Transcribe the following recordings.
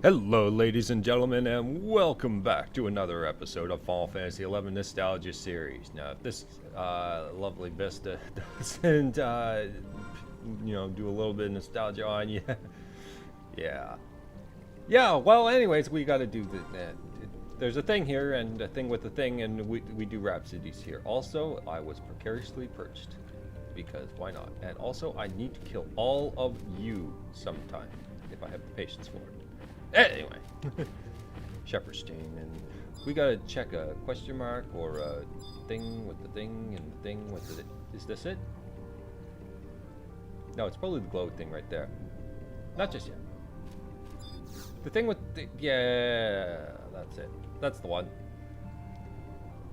Hello ladies and gentlemen, and welcome back to another episode of Final Fantasy XI Nostalgia Series. Now if this lovely vista doesn't do a little bit of nostalgia on you, yeah, well anyways, we gotta do there's a thing here and a thing with the thing, and we do Rhapsodies here. Also, I was precariously perched because why not? And also I need to kill all of you sometime if I have the patience for it. Anyway, Shepherd's Chain, and we gotta check a question mark or a thing with the thing and the thing with the. Is this it? No, it's probably the glow thing right there. Not just yet. The thing with the. Yeah, that's it. That's the one.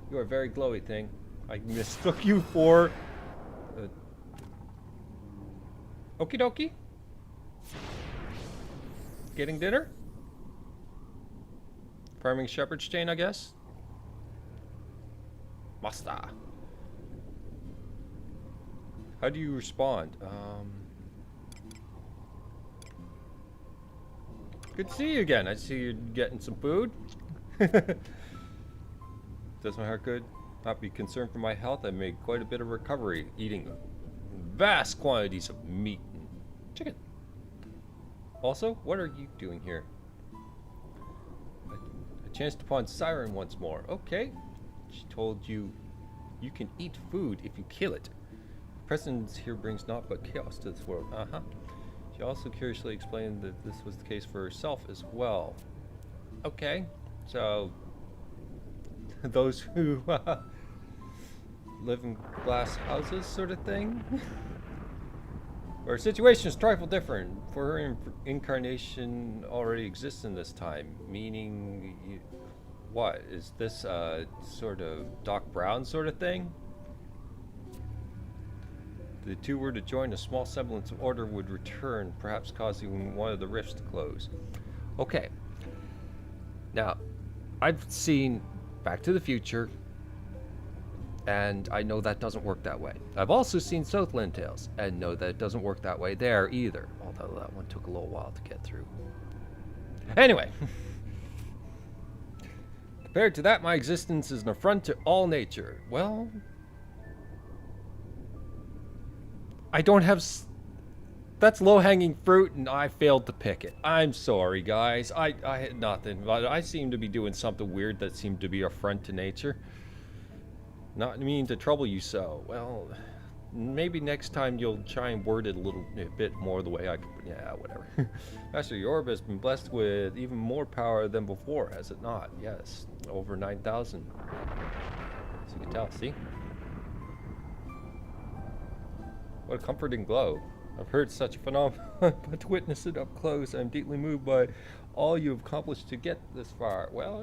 You are a very glowy thing. I mistook you for. Okie dokie? Getting dinner? Farming Shepherd's Chain, I guess? Master. How do you respond? Good to see you again. I see you're getting some food. Does my heart good? Not be concerned for my health. I made quite a bit of recovery eating vast quantities of meat and chicken. Also, what are you doing here? Chanced upon Siren once more. Okay. She told you you can eat food if you kill it. Presence here brings naught but chaos to this world. She also curiously explained that this was the case for herself as well. Okay. So those who live in glass houses sort of thing? Her situation is trifle different, for her incarnation already exists in this time, meaning, what, is this sort of Doc Brown sort of thing? The two were to join, a small semblance of order would return, perhaps causing one of the rifts to close. Okay. Now, I've seen Back to the Future, and I know that doesn't work that way. I've also seen Southland Tales, and know that it doesn't work that way there either. Although that one took a little while to get through. Anyway. Compared to that, my existence is an affront to all nature. Well, I don't have... That's low-hanging fruit, and I failed to pick it. I'm sorry, guys. I had nothing. But I seem to be doing something weird that seemed to be an affront to nature. Not mean to trouble you so. Well, maybe next time you'll try and word it a bit more the way I could. Yeah, whatever. Master, your orb has been blessed with even more power than before, has it not? Yes, over 9,000. As you can tell, see? What a comforting glow. I've heard such a phenomenon, but to witness it up close, I'm deeply moved by all you've accomplished to get this far. Well,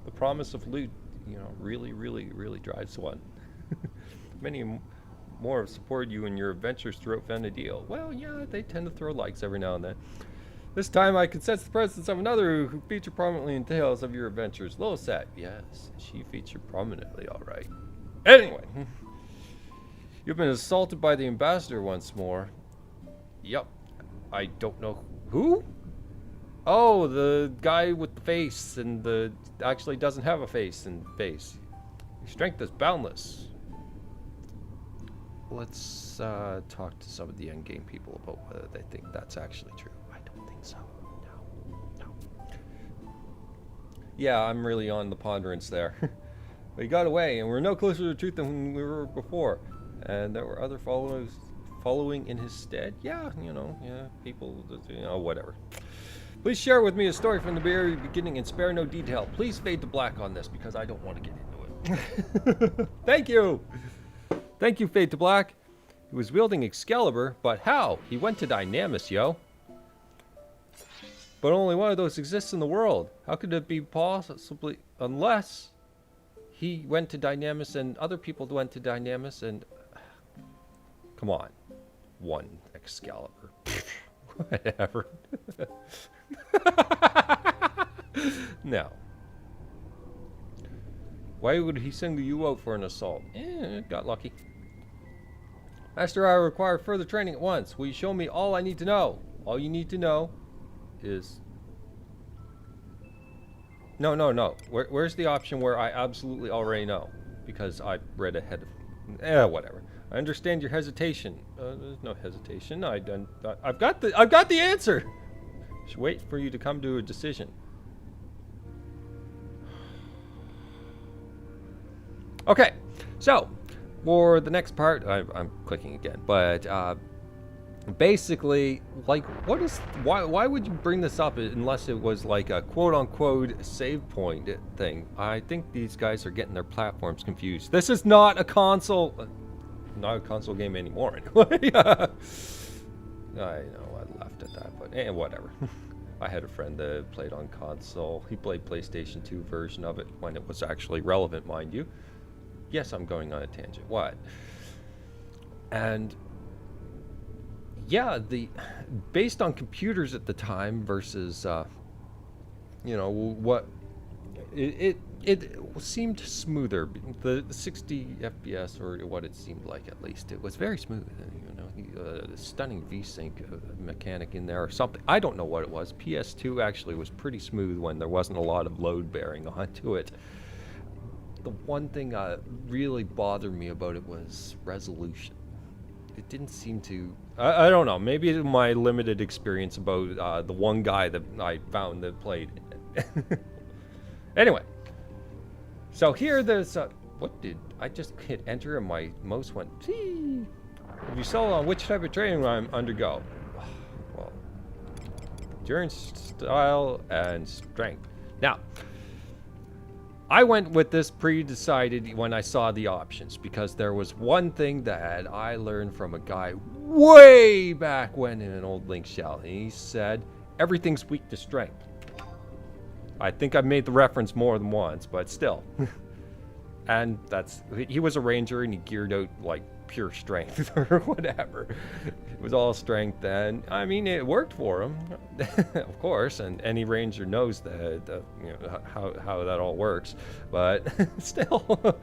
the promise of loot, really drives one. Many more have supported you in your adventures throughout Vana'diel. Well, yeah, they tend to throw likes every now and then. This time I can sense the presence of another who featured prominently in tales of your adventures. Lilsat, yes, she featured prominently, alright. Anyway, you've been assaulted by the ambassador once more. Yep, I don't know who? Oh, the guy with the face and actually doesn't have a face and face. Your strength is boundless. Let's talk to some of the endgame people about whether they think that's actually true. I don't think so. No. Yeah, I'm really on the ponderance there. But he got away, and we're no closer to the truth than we were before. And there were other following in his stead. Yeah, people, whatever. Please share with me a story from the very beginning and spare no detail. Please fade to black on this because I don't want to get into it. Thank you! Thank you, Fade to Black. He was wielding Excalibur, but how? He went to Dynamis, yo. But only one of those exists in the world. How could it be possibly... Unless he went to Dynamis and other people went to Dynamis and... Come on. One Excalibur. Whatever. No. Why would he single you out for an assault? Got lucky. Master, I require further training at once. Will you show me all I need to know? All you need to know is... No, no, no. Where's the option where I absolutely already know? Because I read ahead of... whatever. I understand your hesitation. There's no hesitation. I've got the answer! Should wait for you to come to a decision. Okay, so for the next part, I'm clicking again, but basically, like, why would you bring this up unless it was like a quote-unquote save point thing? I think these guys are getting their platforms confused. This is not a console game anymore anyway. I know I laughed at that, but whatever. I had a friend that played on console. He played PlayStation 2 version of it when it was actually relevant, mind you. Yes, I'm going on a tangent. What? And yeah, based on computers at the time versus you know, what it seemed smoother. The 60 FPS, or what it seemed like at least, it was very smooth. You know, stunning VSync mechanic in there or something. I don't know what it was. PS2 actually was pretty smooth when there wasn't a lot of load bearing onto it. The one thing really bothered me about it was resolution. It didn't seem to... I don't know. Maybe my limited experience about the one guy that I found that played it. Anyway. So here there's... what did... I just hit enter and my mouse went... Tee! If you settle on which type of training I'm undergo. Well... endurance, style, and strength. Now... I went with this pre-decided when I saw the options, because there was one thing that I learned from a guy way back when in an old link shell, and he said, everything's weak to strength. I think I've made the reference more than once, but still. And he was a ranger and he geared out like pure strength or whatever. It was all strength, and I mean it worked for him, of course. And any ranger knows that you know how that all works. But still,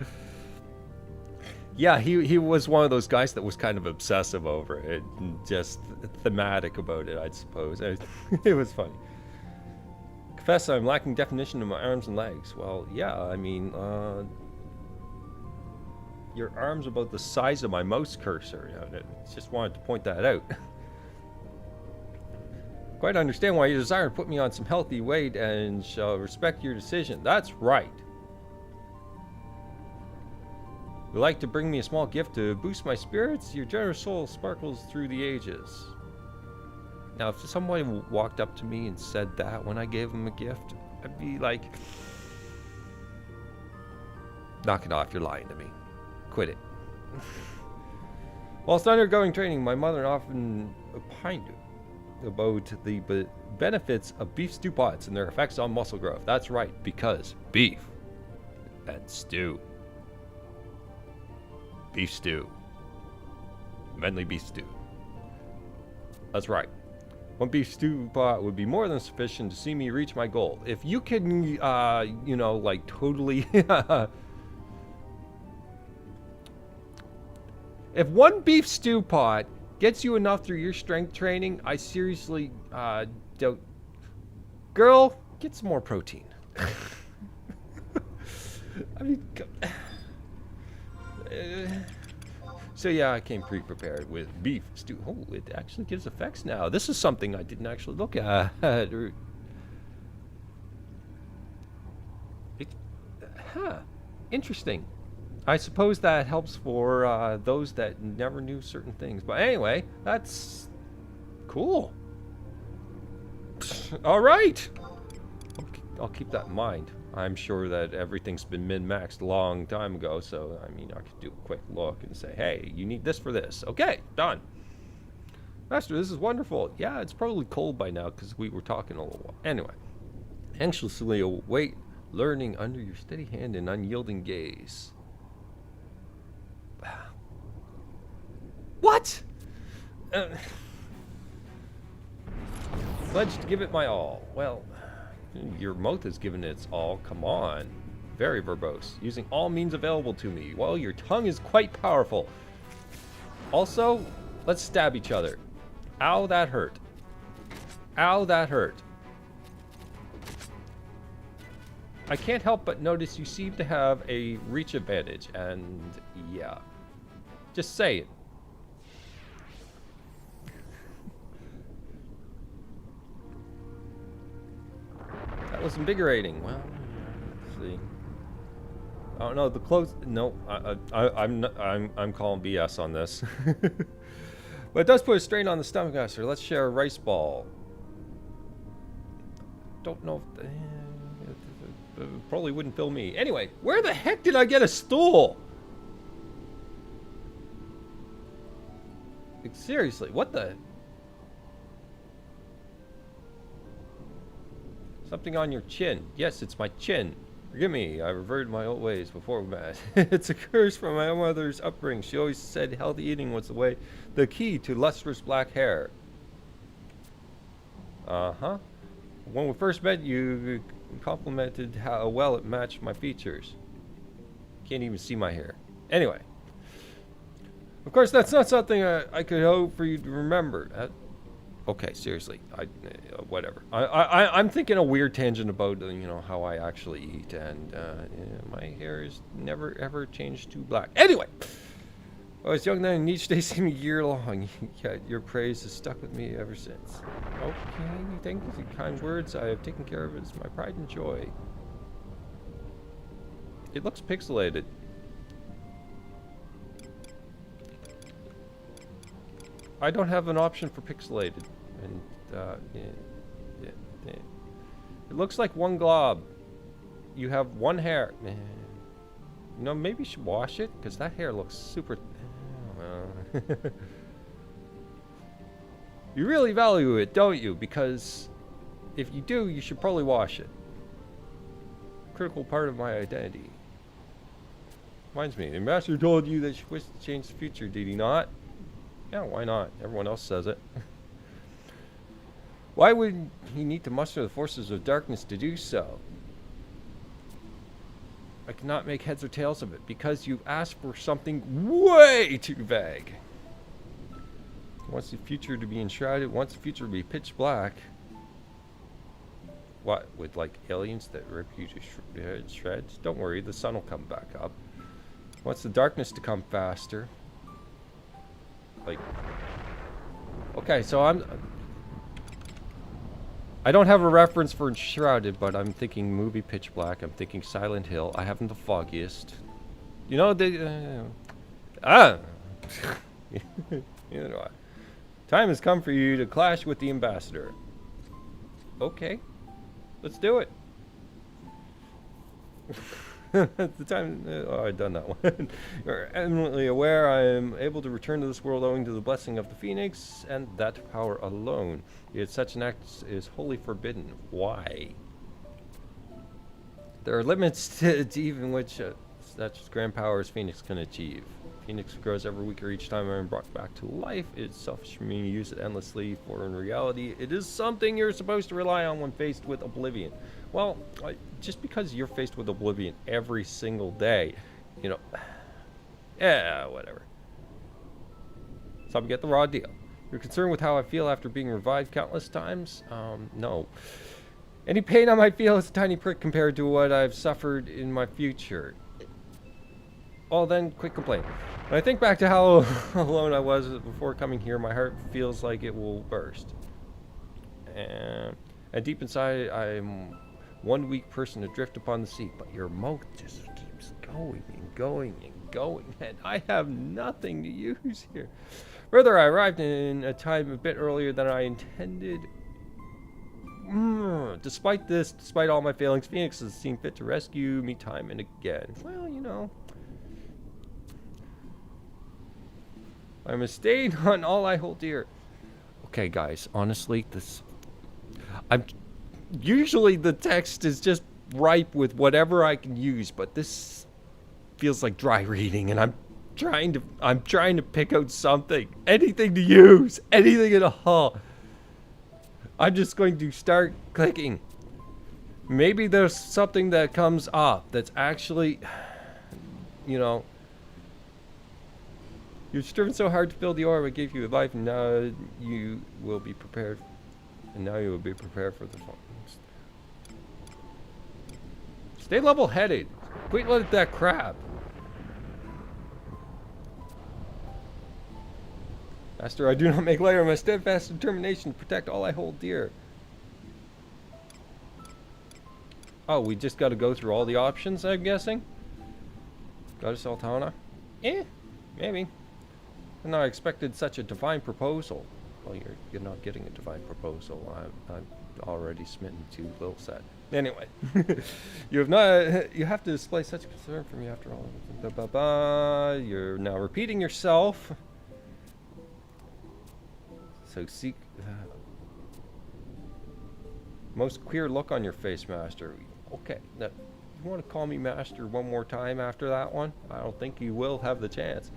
yeah, he was one of those guys that was kind of obsessive over it, and just thematic about it, I suppose. It was funny. Confess I'm lacking definition in my arms and legs. Well, yeah, I mean. Your arm's about the size of my mouse cursor. Just wanted to point that out. Quite understand why you desire to put me on some healthy weight and shall respect your decision. That's right. Would like to bring me a small gift to boost my spirits? Your generous soul sparkles through the ages. Now, if someone walked up to me and said that when I gave them a gift, I'd be like, knock it off, you're lying to me. Quit it. Whilst undergoing training, my mother often opined about the benefits of beef stew pots and their effects on muscle growth. That's right, because beef and stew. Beef stew. Manly beef stew. That's right. One beef stew pot would be more than sufficient to see me reach my goal. If you can, you know, like totally... If one beef stew pot gets you enough through your strength training, I seriously don't... Girl, get some more protein. I mean... So yeah, I came pre-prepared with beef stew. Oh, it actually gives effects now. This is something I didn't actually look at. Interesting. I suppose that helps for those that never knew certain things. But anyway, that's cool. All right. I'll keep that in mind. I'm sure that everything's been min-maxed a long time ago, so I mean, I could do a quick look and say, hey, you need this for this. Okay, done. Master, this is wonderful. Yeah, it's probably cold by now because we were talking a little while. Anyway, anxiously await learning under your steady hand and unyielding gaze. What? Pledge to give it my all. Well, your mouth has given its all. Come on. Very verbose. Using all means available to me. Well, your tongue is quite powerful. Also, let's stab each other. Ow, that hurt. Ow, that hurt. I can't help but notice you seem to have a reach advantage, and yeah. Just say it. That was invigorating. Well, let's see. I don't know, the clothes. No, I'm calling BS on this. But it does put a strain on the stomach master. Let's share a rice ball. Don't know if probably wouldn't fill me. Anyway, where the heck did I get a stool? Like, seriously, what the? Something on your chin. Yes, it's my chin. Forgive me, I reverted my old ways before we met. It's a curse from my mother's upbringing. She always said healthy eating was the key to lustrous black hair. Uh-huh. When we first met, you complimented how well it matched my features. Can't even see my hair. Anyway. Of course, that's not something I could hope for you to remember. Okay, seriously, whatever. I'm thinking a weird tangent about you know how I actually eat, and my hair is never ever changed to black. Anyway, I was young then, and each day seemed a year long. Yet your praise has stuck with me ever since. Okay, thank you for your kind words. I have taken care of it. It's my pride and joy. It looks pixelated. I don't have an option for pixelated, and yeah. It looks like one glob. You have one hair. You know, maybe you should wash it, because that hair looks super. You really value it, don't you? Because if you do, you should probably wash it. Critical part of my identity. Reminds me, the master told you that you wished to change the future, did he not? Yeah, why not? Everyone else says it. Why would he need to muster the forces of darkness to do so? I cannot make heads or tails of it, because you asked for something way too vague. Wants the future to be enshrouded, wants the future to be pitch black. What, with like aliens that rip you to shreds? Don't worry, the sun will come back up. Wants the darkness to come faster. Like, okay, so I don't have a reference for Enshrouded, but I'm thinking movie Pitch Black. I'm thinking Silent Hill. I haven't the foggiest. You know, you know, time has come for you to clash with the ambassador. Okay, let's do it. At the time, I've done that one. You're eminently aware I am able to return to this world owing to the blessing of the Phoenix, and that power alone. Yet such an act is wholly forbidden. Why? There are limits to even which such grand powers Phoenix can achieve. Phoenix grows every week or each time I'm brought back to life. It's selfish for me to use it endlessly, for in reality, it is something you're supposed to rely on when faced with oblivion. Well, just because you're faced with oblivion every single day, you know, yeah, whatever. So I'm get the raw deal. You're concerned with how I feel after being revived countless times? No. Any pain I might feel is a tiny prick compared to what I've suffered in my future. Well then, quick complaint. When I think back to how alone I was before coming here, my heart feels like it will burst. And deep inside, I'm one weak person adrift upon the sea, but your mouth just keeps going and going and going, and I have nothing to use here. Further, I arrived in a time a bit earlier than I intended. Despite this, despite all my failings, Phoenix has seen fit to rescue me time and again. Well, you know, I'm a stain on all I hold dear. Okay, guys, honestly, usually the text is just ripe with whatever I can use, but this feels like dry reading, and I'm trying to pick out something, anything to use, anything at all. I'm just going to start clicking. Maybe there's something that comes up that's actually, you know, you've striven so hard to build the orb I gave you life, and now you will be prepared. And now you will be prepared for the fun. Stay level-headed. Quit with that crap. Master, I do not make light of my steadfast determination to protect all I hold dear. Oh, we just got to go through all the options, I'm guessing? Go to Sultana? Maybe. And I expected such a divine proposal. Well, you're not getting a divine proposal. I'm already smitten to Lil Set. Anyway, you have to display such concern for me after all. You're now repeating yourself. So seek most queer look on your face, Master. Okay, now you want to call me Master one more time after that one? I don't think you will have the chance.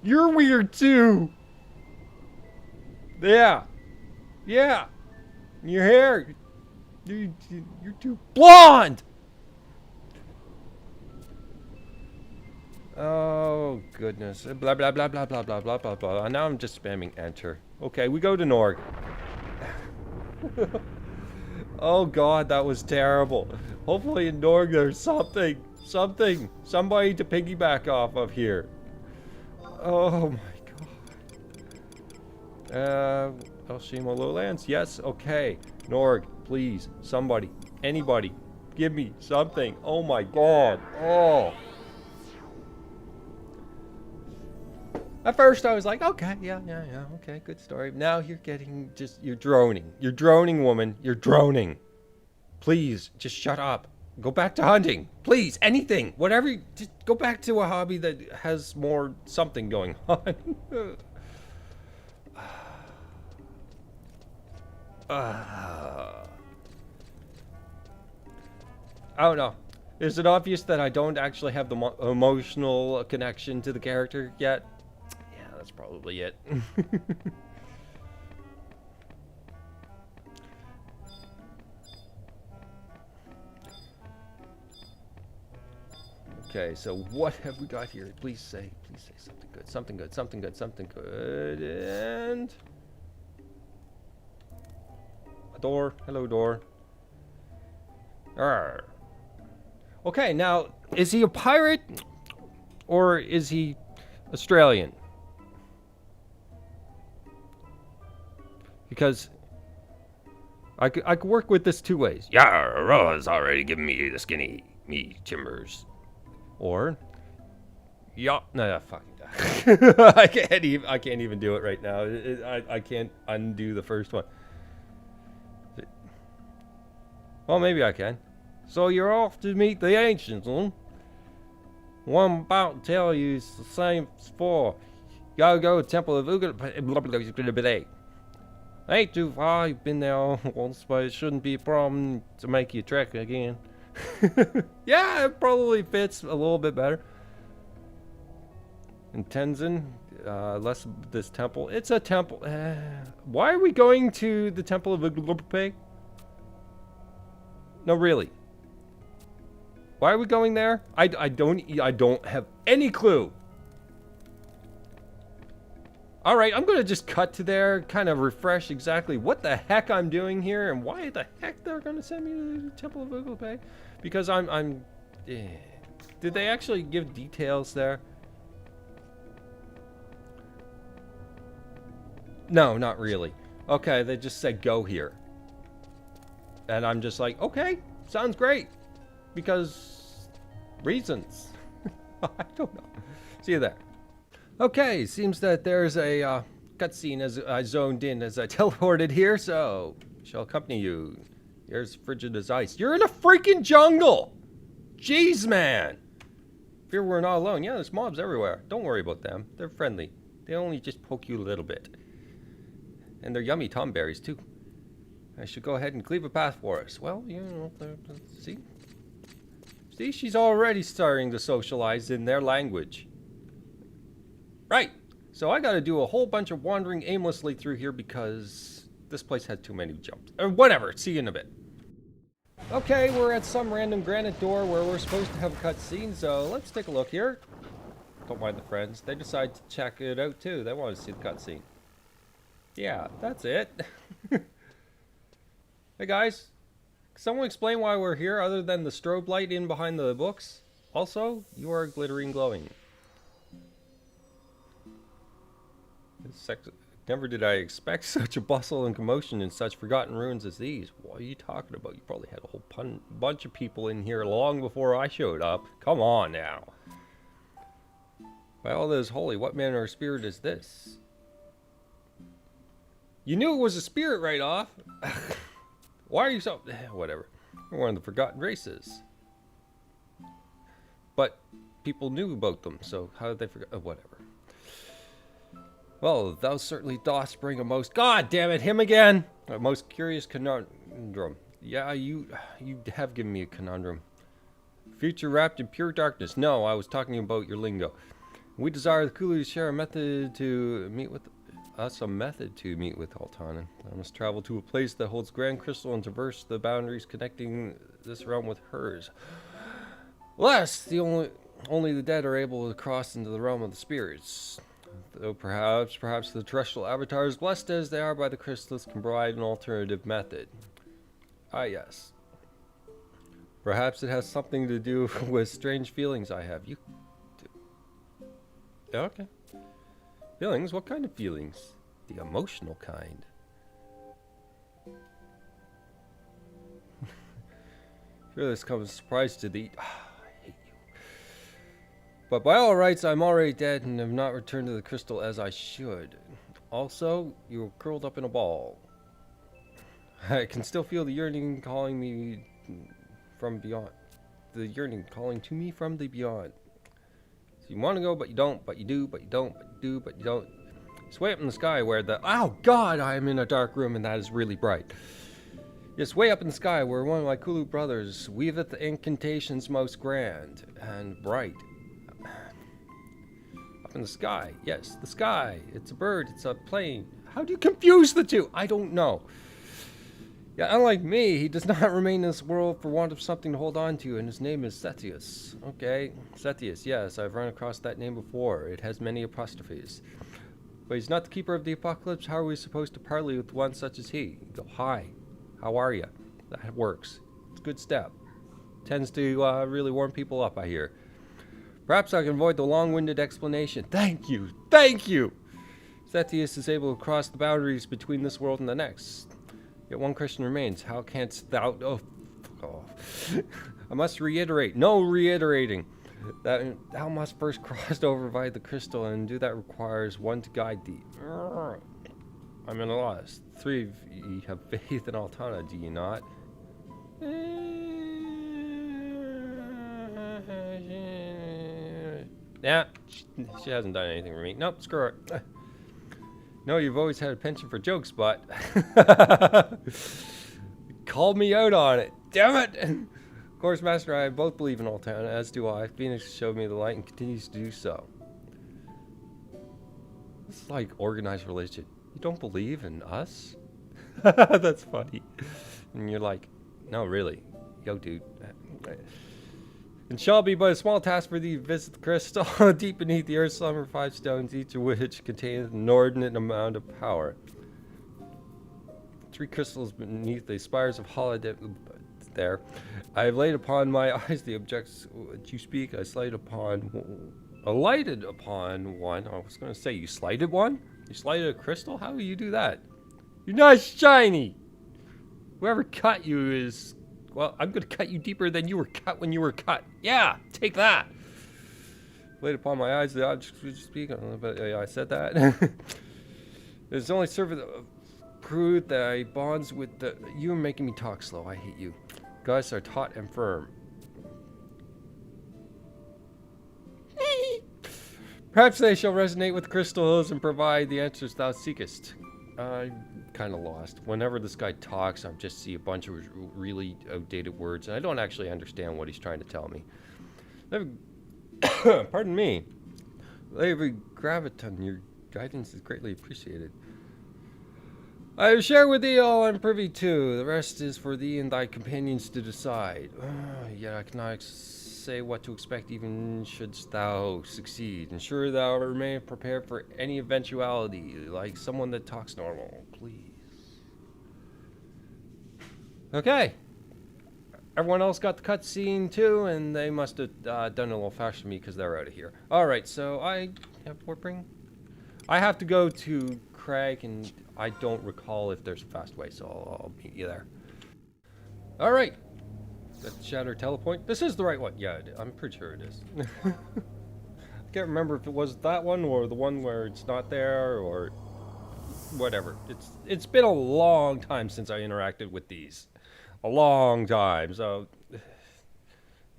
You're weird too. Yeah. Your hair. You're too blonde. Oh goodness. Blah blah blah blah blah blah blah blah blah. Now I'm just spamming enter. Okay, we go to Norg. Oh god, that was terrible. Hopefully in Norg there's somebody to piggyback off of here. Oh my god. Elshima Lowlands? Yes, okay. Norg, please, somebody, anybody, give me something. Oh my god. Oh. At first I was like, okay, yeah, okay, good story. Now you're getting you're droning. You're droning, woman. You're droning. Please, just shut up. Go back to hunting. Please, anything. Whatever. Just go back to a hobby that has more something going on. I don't know. Is it obvious that I don't actually have the emotional connection to the character yet? Yeah, that's probably it. Okay, so what have we got here? Please say something good, something good, something good, something good, and a door. Hello, door. Arrgh. Okay, now is he a pirate or is he Australian? Because I could work with this two ways. Yeah, Roa's already given me the skinny me timbers. Or, yeah, no, fucking. I can't even do it right now. I can't undo the first one. Well, maybe I can. So you're off to meet the ancients, huh? What I'm about to tell you is the same as before. You gotta go to Temple of Uga. Ain't too far. You've been there once, but it shouldn't be a problem to make you trek again. Yeah, it probably fits a little bit better. And Tenzin, less of this temple. It's a temple. Why are we going to the Temple of Uga? No, really. Why are we going there? I don't have any clue. All right, I'm gonna just cut to there, kind of refresh exactly what the heck I'm doing here and why the heck they're gonna send me to the Temple of Uga. Because did they actually give details there? No, not really. Okay, they just said go here. And I'm just like, okay, sounds great. Because reasons. I don't know. See you there. Okay, seems that there's a cutscene as I zoned in as I teleported here, so shall accompany you. Here's frigid as ice. You're in a freaking jungle! Jeez, man! Fear we're not alone. Yeah, there's mobs everywhere. Don't worry about them. They're friendly. They only just poke you a little bit. And they're yummy tomberries, too. I should go ahead and cleave a path for us. Well, you know, see? See, she's already starting to socialize in their language. Right. So I gotta do a whole bunch of wandering aimlessly through here because this place has too many jumps. Or whatever. See you in a bit. Okay, we're at some random granite door where we're supposed to have a cutscene, so let's take a look here. Don't mind the friends. They decide to check it out too. They want to see the cutscene. Yeah, that's it. Hey guys, can someone explain why we're here other than the strobe light in behind the books? Also, you are glittering glowing. Never did I expect such a bustle and commotion in such forgotten ruins as these. What are you talking about? You probably had a whole bunch of people in here long before I showed up. Come on now. By all that is holy, what manner of spirit is this? You knew it was a spirit right off. Why are you so... Whatever. We're one of the forgotten races. But people knew about them, so how did they forget? Whatever. Well, thou certainly dost bring a most... God damn it, him again! A most curious conundrum. Yeah, you have given me a conundrum. Future wrapped in pure darkness. No, I was talking about your lingo. We desire the Kulu to share a method to meet with... Altanan. I must travel to a place that holds grand crystal and traverse the boundaries connecting this realm with hers. Lest only the dead are able to cross into the realm of the spirits. Though perhaps the terrestrial avatars, blessed as they are by the crystals, can provide an alternative method. Ah, yes. Perhaps it has something to do with strange feelings I have. You... Okay. Feelings? What kind of feelings? The emotional kind. Sure, this comes as a surprise to the... I hate you. But by all rights, I'm already dead and have not returned to the crystal as I should. Also, you were curled up in a ball. I can still feel the yearning calling me from beyond. The yearning calling to me from the beyond. So you want to go, but you don't, but you do, but you don't, but you do, but you don't. It's way up in the sky where the... Oh, God, I am in a dark room and that is really bright. Yes, way up in the sky where one of my Kulu brothers weaveth the incantations most grand and bright. Up in the sky. Yes, the sky. It's a bird. It's a plane. How do you confuse the two? I don't know. Yeah, unlike me, he does not remain in this world for want of something to hold on to, and his name is Setius. Okay, Setius, yes, I've run across that name before. It has many apostrophes. But he's not the keeper of the apocalypse. How are we supposed to parley with one such as he? You go, hi, how are you? That works. It's a good step. Tends to really warm people up, I hear. Perhaps I can avoid the long-winded explanation. Thank you, thank you! Setius is able to cross the boundaries between this world and the next. Yet one question remains. How canst thou... Oh. I must reiterate. No reiterating. That thou must first cross over by the crystal, and do that requires one to guide thee. I'm in a loss. Three of ye have faith in Altana, do ye not? Nah, she hasn't done anything for me. Nope, screw her. No, you've always had a penchant for jokes, but... Called me out on it. Damn it! Of course, Master and I both believe in Altana, as do I. Phoenix showed me the light and continues to do so. It's like organized religion. You don't believe in us? That's funny. And you're like, no, really. Yo, dude. It shall be but a small task for thee to visit the crystal deep beneath the earth slumber 5 stones, each of which containeth an inordinate amount of power. 3 crystals beneath the spires of holiday there. I have laid upon my eyes the objects which you speak. I alighted upon one. I was going to say, you slighted one? You slighted a crystal? How will you do that? You're not shiny! Whoever cut you is... Well, I'm going to cut you deeper than you were cut when you were cut. Yeah, take that. Laid upon my eyes the objects which you speak. I don't know, but I said that. There's only servant of prude that I bonds with the... You're making me talk slow. I hate you. Guys are taut and firm. Perhaps they shall resonate with crystals and provide the answers thou seekest. I'm kind of lost. Whenever this guy talks, I just see a bunch of really outdated words, and I don't actually understand what he's trying to tell me. Pardon me. Lady Graviton, your guidance is greatly appreciated. I have shared with thee all I'm privy to. The rest is for thee and thy companions to decide. Yet I cannot say what to expect, even shouldst thou succeed. Ensure thou remain prepared for any eventuality, like someone that talks normal, please. Okay. Everyone else got the cutscene too, and they must have done a little faster than me because they're out of here. Alright, so I have warping. I have to go to Craig, and I don't recall if there's a fast way, so I'll meet you there. Alright. That Shatter Telepoint. This is the right one. Yeah, I'm pretty sure it is. I can't remember if it was that one or the one where it's not there or whatever. It's been a long time since I interacted with these. A long time, so the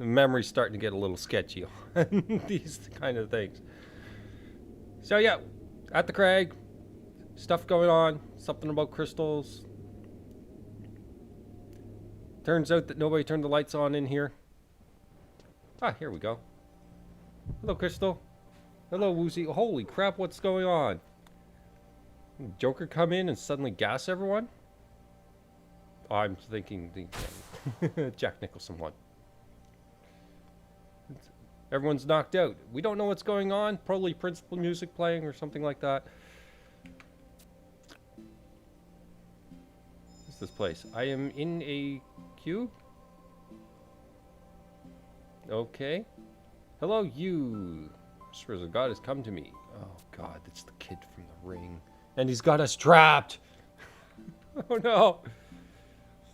memory's starting to get a little sketchy on these kind of things. So yeah, at the Crag, stuff going on, something about crystals. Turns out that nobody turned the lights on in here. Ah, here we go. Hello, Crystal. Hello, Woozy. Holy crap, what's going on? Joker come in and suddenly gas everyone? I'm thinking the Jack Nicholson one. Everyone's knocked out. We don't know what's going on. Probably principal music playing or something like that. What's this place? I am in a cube? Okay. Hello, you. Whispers of God has come to me. Oh, God, it's the kid from the Ring. And he's got us trapped. Oh, no.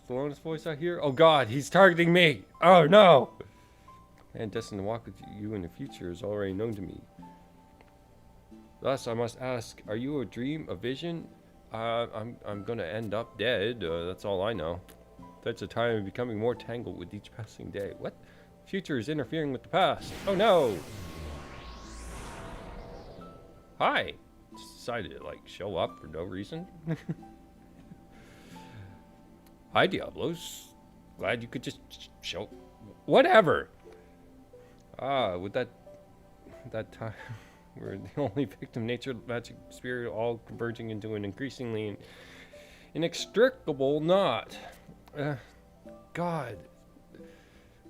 Thelona's voice out here? Oh god, he's targeting me! Oh no! And destined to walk with you in the future is already known to me. Thus, I must ask, are you a dream, a vision? I'm gonna end up dead, that's all I know. That's a time of becoming more tangled with each passing day. What? The future is interfering with the past. Oh no! Hi! Just decided to, like, show up for no reason. Hi, Diablos. Glad you could just show... Whatever! Ah, with that time... We're the only victim, nature, magic, spirit, all converging into an increasingly inextricable knot. God.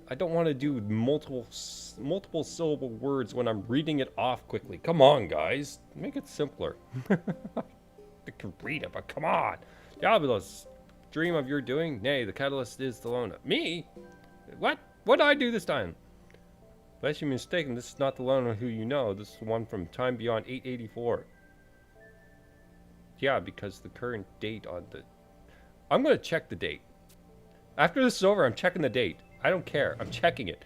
I don't want to do multiple syllable words when I'm reading it off quickly. Come on, guys. Make it simpler. I can read it, but come on. Diablos. Dream of your doing? Nay, the catalyst is Thelona. Me? What? What did I do this time? Unless you're mistaken, this is not Thelona who you know. This is the one from time beyond 884. Yeah, because the current date on the... I'm going to check the date. After this is over, I'm checking the date. I don't care. I'm checking it.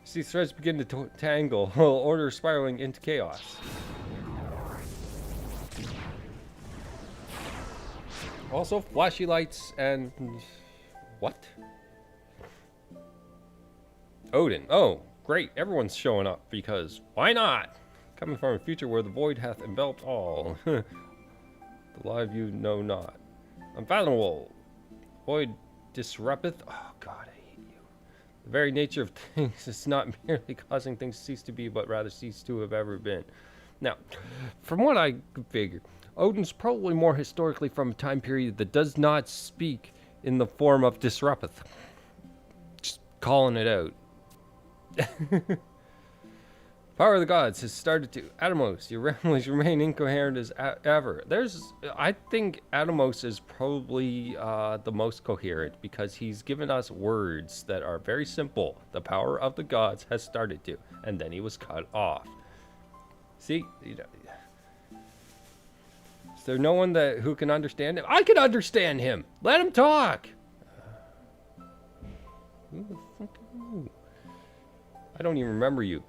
See threads begin to tangle. Order spiraling into chaos. Also, flashy lights and... What? Odin. Oh, great. Everyone's showing up because why not? Coming from a future where the void hath enveloped all. The live you know not. Unfathomable. Void disrupteth. Oh, God, I hate you. The very nature of things is not merely causing things to cease to be, but rather cease to have ever been. Now, from what I could figure... Odin's probably more historically from a time period that does not speak in the form of disrupteth. Just calling it out. Power of the gods has started to... Atomos, your remedies remain incoherent as ever. I think Atomos is probably the most coherent because he's given us words that are very simple. The power of the gods has started to. And then he was cut off. See? You know, is there no one who can understand him? I can understand him! Let him talk! Who the fuck are you? I don't even remember you.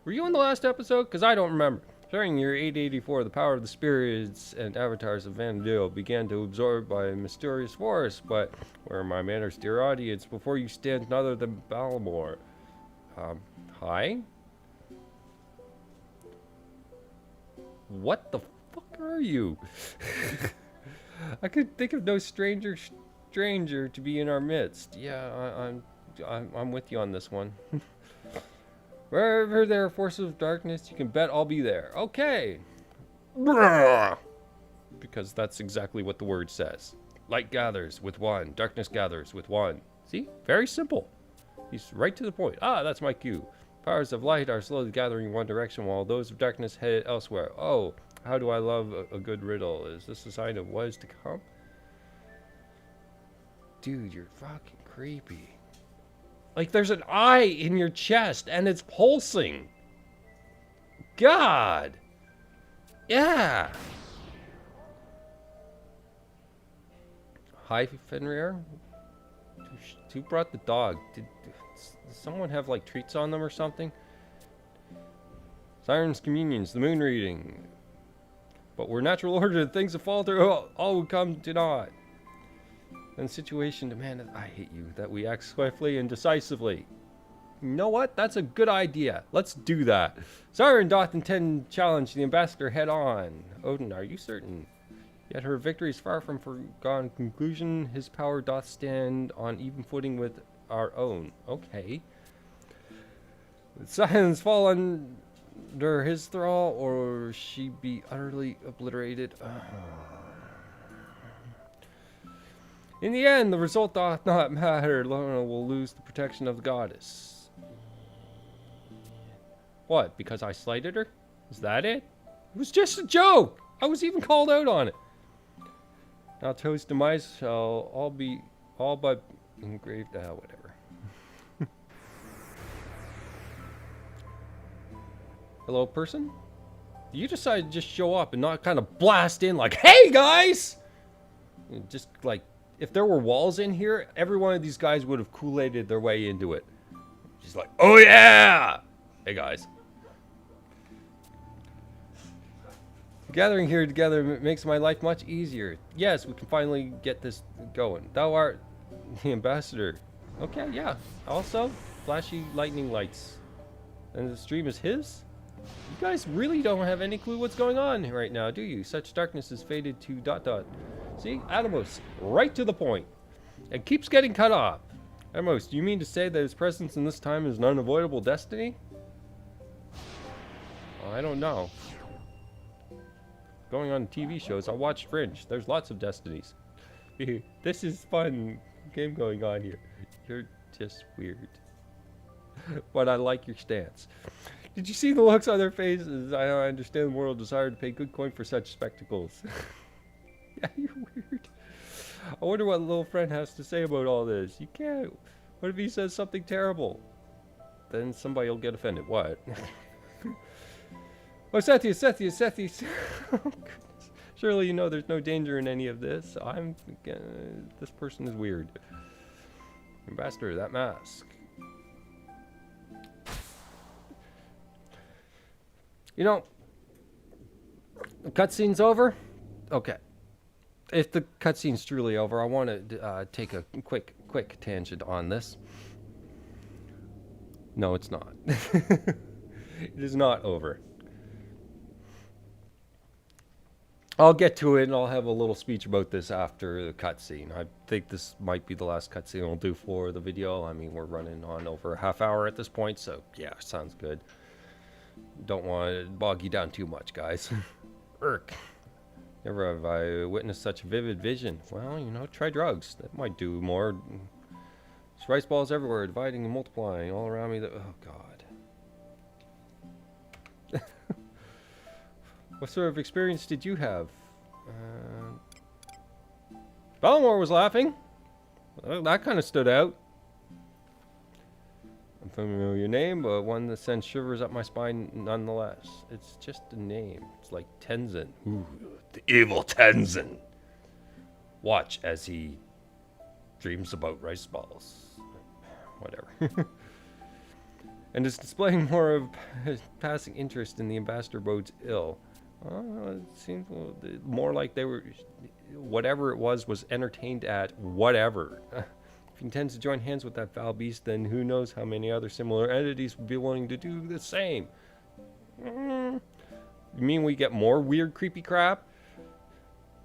Were you in the last episode? Because I don't remember. During year 884, the power of the spirits and avatars of Vana'diel began to absorb by a mysterious force. But where are my manners, dear audience? Before you stand none other than Balmor. Hi? What the fuck are you? I could think of no stranger to be in our midst. Yeah, I'm with you on this one. Wherever there are forces of darkness, you can bet I'll be there. Okay. Because that's exactly what the word says. Light gathers with one. Darkness gathers with one. See? Very simple. He's right to the point. Ah, that's my cue. Powers of light are slowly gathering in one direction while those of darkness head elsewhere. Oh, how do I love a good riddle. Is this a sign of what is to come? dude, you're fucking creepy. Like, there's an eye in your chest, and it's pulsing. God. Yeah. Hi, Fenrir. Who brought the dog? Did someone have, like, treats on them or something? Sirens, communions, the moon reading. But we're natural order, things that fall through, all would come to naught. And the situation demanded, I hate you, that we act swiftly and decisively. You know what? That's a good idea. Let's do that. Siren doth intend to challenge the ambassador head on. Odin, are you certain? Yet her victory is far from foregone conclusion. His power doth stand on even footing with our own. Okay. Would silence fall under his thrall, or she be utterly obliterated? In the end, the result doth not matter. Thelona will lose the protection of the goddess. What? Because I slighted her? Is that it? It was just a joke! I was even called out on it. Now Toad's demise shall all but engraved. Whatever. Hello, person? You decided to just show up and not kind of blast in like, hey guys! And just like, if there were walls in here, every one of these guys would have Kool-Aided their way into it. Just like, oh yeah! Hey guys. Gathering here together makes my life much easier. Yes, we can finally get this going. Thou art the ambassador. Okay, yeah. Also, flashy lightning lights. And the stream is his? You guys really don't have any clue what's going on right now, do you? Such darkness is faded to ... See? Atomos, right to the point. It keeps getting cut off. Atomos, do you mean to say that his presence in this time is an unavoidable destiny? Well, I don't know. Going on TV shows, I watched Fringe. There's lots of destinies. This is fun game going on here. You're just weird. But I like your stance. Did you see the looks on their faces? I understand the moral desire to pay good coin for such spectacles. Yeah, you're weird. I wonder what little friend has to say about all this. You can't. What if he says something terrible? Then somebody will get offended. What? Oh, Sethius. Oh, goodness. Surely you know there's no danger in any of this. This person is weird. Ambassador, that mask. You know, the cutscene's over. Okay. If the cutscene's truly over, I want to take a quick tangent on this. No, it's not. It is not over. I'll get to it, and I'll have a little speech about this after the cutscene. I think this might be the last cutscene I'll do for the video. I mean, we're running on over a half hour at this point, so yeah, sounds good. Don't want to bog you down too much, guys. Irk. Never have I witnessed such a vivid vision. Well, you know, try drugs. That might do more. There's rice balls everywhere, dividing and multiplying all around me. Oh, God. What sort of experience did you have? Bellamore was laughing. Well, that kind of stood out. I'm familiar with your name, but one that sends shivers up my spine nonetheless. It's just a name. It's like Tenzin. Ooh, the evil Tenzin. Watch as he dreams about rice balls. Whatever. And is displaying more of passing interest in the ambassador bodes ill. It seems more like they were, whatever it was entertained at whatever. If he intends to join hands with that foul beast, then who knows how many other similar entities would be willing to do the same. You mean we get more weird, creepy crap?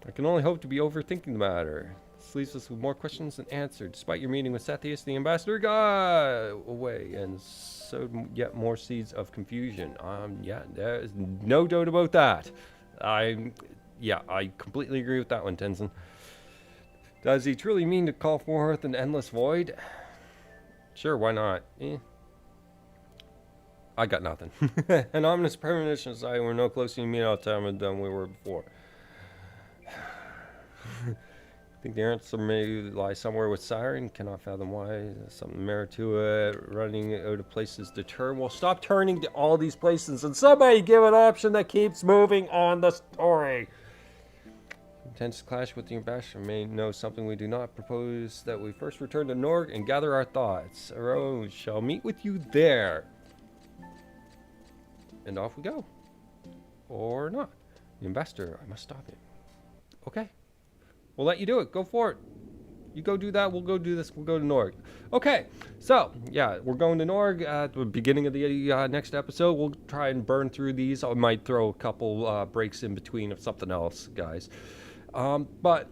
I can only hope to be overthinking the matter. This leaves us with more questions than answered. Despite your meeting with Sethius, the ambassador got away and sowed yet more seeds of confusion. Yeah, there's no doubt about that. I completely agree with that one, Tenzin. Does he truly mean to call forth an endless void? Sure, why not? I got nothing. An ominous premonition said we're no closer to meeting all the time than we were before. I think the answer may lie somewhere with Siren. Cannot fathom why. There's something merit to it. Running out of places to turn. Well, stop turning to all these places and somebody give an option that keeps moving on the story. Intends to clash with the ambassador. May know something we do not. Propose that we first return to Norg and gather our thoughts. Arose shall meet with you there. And off we go. Or not. The ambassador, I must stop him. Okay. We'll let you do it. Go for it. You go do that. We'll go do this. We'll go to Norg. Okay. So, yeah, we're going to Norg at the beginning of the next episode. We'll try and burn through these. I might throw a couple breaks in between of something else, guys. But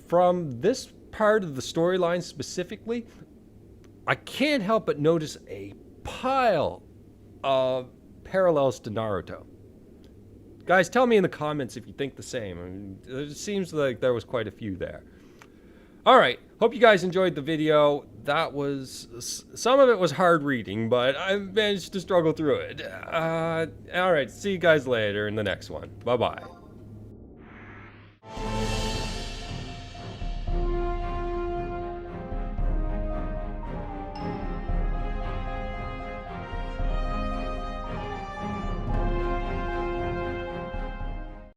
from this part of the storyline specifically, I can't help but notice a pile of parallels to Naruto. Guys, tell me in the comments if you think the same. I mean, it seems like there was quite a few there. All right. Hope you guys enjoyed the video. That was... some of it was hard reading, but I managed to struggle through it. All right. See you guys later in the next one. Bye-bye.